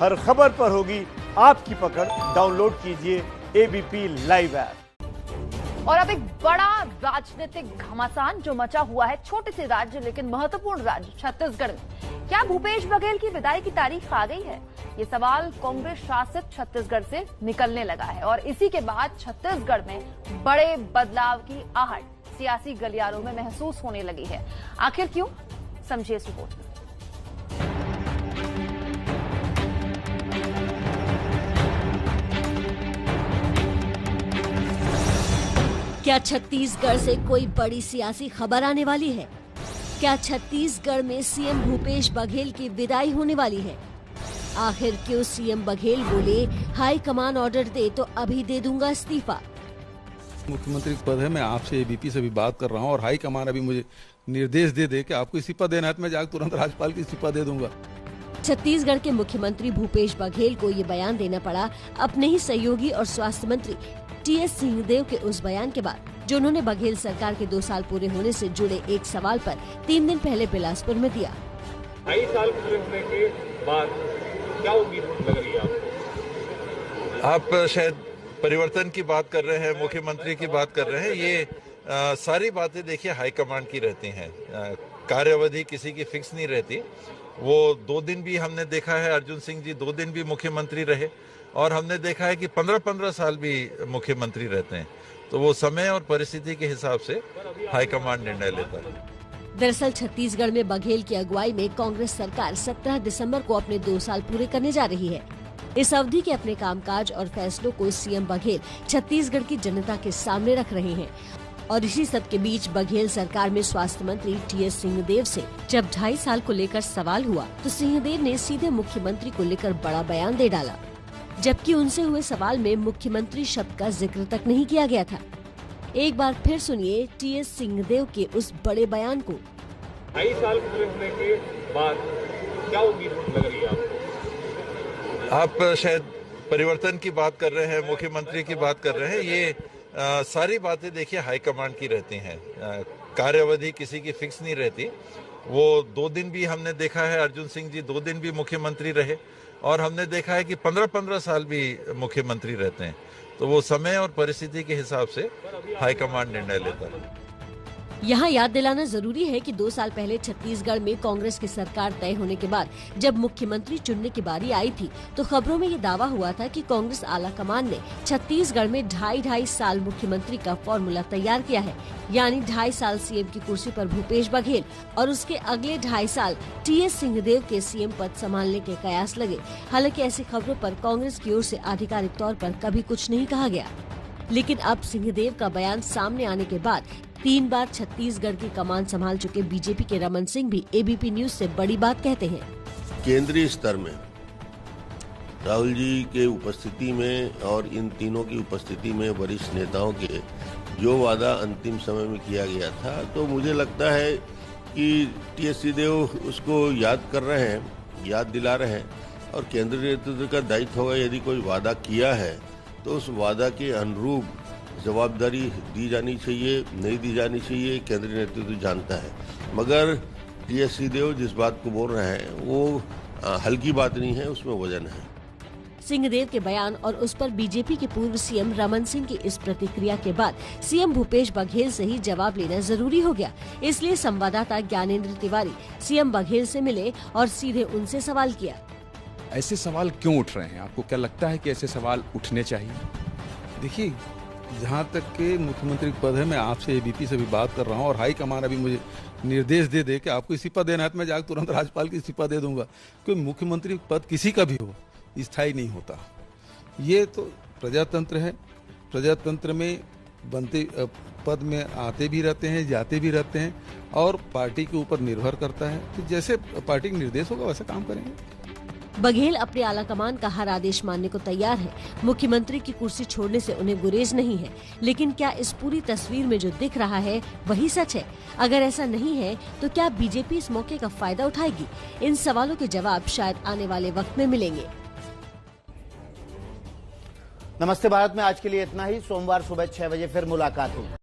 हर खबर पर होगी आपकी पकड़। डाउनलोड कीजिए एबीपी लाइव ऐप। और अब एक बड़ा राजनीतिक घमासान जो मचा हुआ है छोटे से राज्य लेकिन महत्वपूर्ण राज्य छत्तीसगढ़ में। क्या भूपेश बघेल की विदाई की तारीख आ गई है? ये सवाल कांग्रेस शासित छत्तीसगढ़ से निकलने लगा है और इसी के बाद छत्तीसगढ़ में बड़े बदलाव की आहट सियासी गलियारों में महसूस होने लगी है। आखिर क्यों, समझिए इस रिपोर्ट में। क्या छत्तीसगढ़ से कोई बड़ी सियासी खबर आने वाली है? क्या छत्तीसगढ़ में सीएम भूपेश बघेल की विदाई होने वाली है? आखिर क्यों सीएम बघेल बोले हाई कमान ऑर्डर दे तो अभी दे दूंगा इस्तीफा? मुख्यमंत्री पद है, मैं आपसे एबीपी से भी बात कर रहा हूं और हाई कमान अभी मुझे निर्देश दे कि आपको इस्तीफा देना है तो मैं जाकर तुरंत राज्यपाल को इस्तीफा दे दूंगा। छत्तीसगढ़ के मुख्यमंत्री भूपेश बघेल को ये बयान देना पड़ा अपने ही सहयोगी और स्वास्थ्य मंत्री टीएस सिंहदेव के उस बयान के बाद जो उन्होंने बघेल सरकार के 2 साल पूरे होने से जुड़े एक सवाल पर 3 दिन पहले बिलासपुर में दिया। 2.5 साल पूरे होने के बाद क्या उम्मीद लग रही है आपको? आप शायद परिवर्तन की बात कर रहे हैं, मुख्यमंत्री की बात कर रहे हैं। ये सारी बातें देखिए हाईकमांड की रहती हैं। कार्यावधि किसी की फिक्स नहीं रहती। वो 2 दिन भी हमने देखा है, अर्जुन सिंह जी 2 दिन भी मुख्यमंत्री रहे और हमने देखा है कि 15-15 साल भी मुख्यमंत्री रहते हैं। तो वो समय और परिस्थिति के हिसाब से हाईकमांड निर्णय लेता है। दरअसल छत्तीसगढ़ में बघेल की अगुवाई में कांग्रेस सरकार 17 दिसंबर को अपने 2 साल पूरे करने जा रही है। इस अवधि के अपने कामकाज और फैसलों को सीएम बघेल छत्तीसगढ़ की जनता के सामने रख रहे हैं। और इसी सब के बीच बघेल सरकार में स्वास्थ्य मंत्री टीएस सिंहदेव से जब 2.5 साल को लेकर सवाल हुआ तो सिंहदेव ने सीधे मुख्यमंत्री को लेकर बड़ा बयान दे डाला, जबकि उनसे हुए सवाल में मुख्यमंत्री शब्द का जिक्र तक नहीं किया गया था। एक बार फिर सुनिए टीएस सिंहदेव के उस बड़े बयान को। 2.5 साल पूरे होने के बाद क्या उम्मीद लग रही है आपको? आप शायद परिवर्तन की बात कर रहे हैं, मुख्यमंत्री की बात कर रहे हैं। ये सारी बातें देखिए हाईकमांड की रहती हैं। कार्यावधि किसी की फिक्स नहीं रहती। वो 2 दिन भी हमने देखा है, अर्जुन सिंह जी 2 दिन भी मुख्यमंत्री रहे और हमने देखा है कि 15-15 साल भी मुख्यमंत्री रहते हैं। तो वो समय और परिस्थिति के हिसाब से हाईकमांड निर्णय लेता है। यहाँ याद दिलाना जरूरी है कि 2 साल पहले छत्तीसगढ़ में कांग्रेस की सरकार तय होने के बाद जब मुख्यमंत्री चुनने की बारी आई थी तो खबरों में ये दावा हुआ था कि कांग्रेस आला कमान ने छत्तीसगढ़ में 2.5 साल मुख्यमंत्री का फॉर्मूला तैयार किया है, यानी 2.5 साल सीएम की कुर्सी पर भूपेश बघेल और उसके अगले 2.5 साल टीएस सिंहदेव के सीएम पद संभालने के कयास लगे। हालांकि ऐसी खबरों पर कांग्रेस की ओर से आधिकारिक तौर पर कभी कुछ नहीं कहा गया, लेकिन अब सिंहदेव का बयान सामने आने के बाद 3 बार छत्तीसगढ़ की कमान संभाल चुके बीजेपी के रमन सिंह भी एबीपी न्यूज से बड़ी बात कहते हैं। केंद्रीय स्तर में राहुल जी के उपस्थिति में और इन तीनों की उपस्थिति में वरिष्ठ नेताओं के जो वादा अंतिम समय में किया गया था, तो मुझे लगता है कि टीएस सिंहदेव उसको याद कर रहे हैं, याद दिला रहे हैं और केंद्रीय नेतृत्व का दायित्व होगा यदि कोई वादा किया है तो उस वादा के अनुरूप जवाबदारी दी जानी चाहिए, नहीं दी जानी चाहिए, केंद्रीय नेतृत्व जानता है। मगर टीएस सिंहदेव जिस बात को बोल रहे हैं वो हल्की बात नहीं है, उसमें वजन है। सिंहदेव के बयान और उस पर बीजेपी के पूर्व सीएम रमन सिंह की इस प्रतिक्रिया के बाद सीएम भूपेश बघेल से ही जवाब लेना जरूरी हो गया। इसलिए संवाददाता ज्ञानेंद्र तिवारी सीएम बघेल से मिले और सीधे उनसे सवाल किया। ऐसे सवाल क्यों उठ रहे हैं? आपको क्या लगता है कि ऐसे सवाल उठने चाहिए? देखिए, जहाँ तक के मुख्यमंत्री पद है, मैं आपसे एबीपी से भी बात कर रहा हूँ और हाई कमान अभी मुझे निर्देश दे कि आपको इस्तीफा देना है तो मैं जाकर तुरंत राज्यपाल को इस्तीफा दे दूंगा। क्योंकि मुख्यमंत्री पद किसी का भी हो स्थायी नहीं होता। ये तो प्रजातंत्र है। प्रजातंत्र में बनते पद में आते भी रहते हैं, जाते भी रहते हैं और पार्टी के ऊपर निर्भर करता है। तो जैसे पार्टी का निर्देश होगा वैसा काम करेंगे। बघेल अपने आलाकमान का हर आदेश मानने को तैयार है। मुख्यमंत्री की कुर्सी छोड़ने से उन्हें गुरेज नहीं है, लेकिन क्या इस पूरी तस्वीर में जो दिख रहा है वही सच है? अगर ऐसा नहीं है तो क्या बीजेपी इस मौके का फायदा उठाएगी? इन सवालों के जवाब शायद आने वाले वक्त में मिलेंगे। नमस्ते भारत में आज के लिए इतना ही। सोमवार सुबह 6 बजे फिर मुलाकात होगी।